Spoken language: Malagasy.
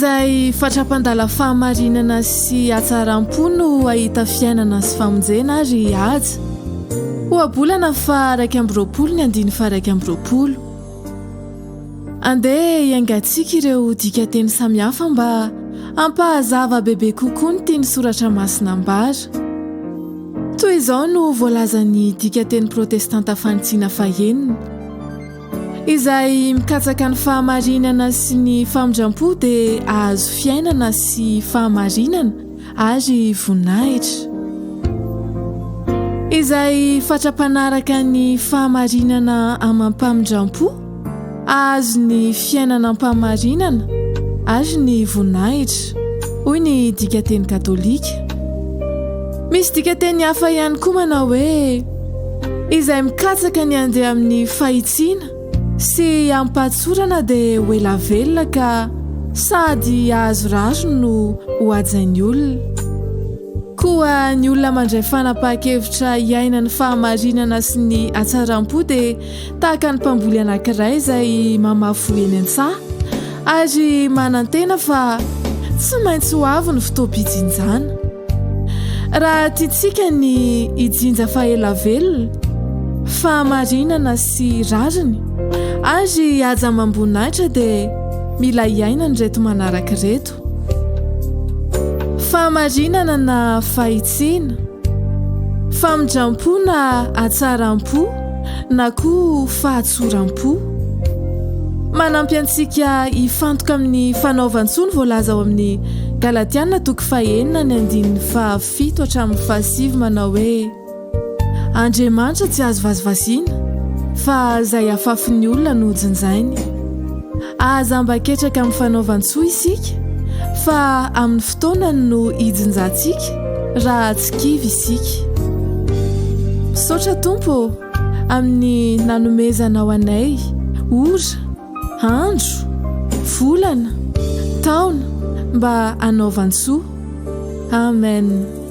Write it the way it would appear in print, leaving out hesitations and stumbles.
izay fatrapandala fahamarinana sy atsaram-po no ahita fiainana sy famonjena ary aja oabolana fa 120 ny andiny fa 120 andeha iangatsika ireo dikateny samihafa mba ampahazava bebe kokoa ny tiany soratra masina ambara toy izao no voalazany dikateny protestanta fanitsina fahenina izay mikatsaka ny fahamarinana sy ny famondram-po dia ahazo fiainana sy fahamarinana ary voninahitra izay fatrapanaraka ny fahamarinana amam-pamondram-po ahazo ny fiainana am-pahamarinana ary ny voninahitra hoy ny dikateny katolika misy dikateny hafa ihany koa manao hoe izay mikatsaka ny andeha amin'ny fahitsiana sy ampatsorana dia hoela velona ka sady ahazo raro no hoajain'ny olona koa ny olona mandray fanapahan-kevitra iaina ny fahamarinana sy ny atsaram-po dia tahaka ny mpamboly anankiray izay mamafo eny an-tsaha ary manantena fa tsy maintsy ho avy ny fotoam-pijinjana raha tiatsika ny hijinja fahaela velona fahamarinana sy rariny ary aja amam-boninahitra dia mila iaina ny reto manaraka reto fahamarinana na fahitsiana famondram-po na atsaram-po na koa fahatsoram-po manampy antsika hifantoka amin'ny fanaovan-tsoa ny voalaza ao amin'ny galatiana 4:7-7 manao hoe Andriamanitra tsy azo vazivazina fa izay afafin'ny olona no jinjainy aza mba ketraka amin'ny fanaovan-tsoa isika fa amin'ny fotoanany no hijinjantsika raha tsy kivy isika misaotra tompo amin'ny nanomezana ao anay ora andro volana taona mba hanaovan-tsoa amen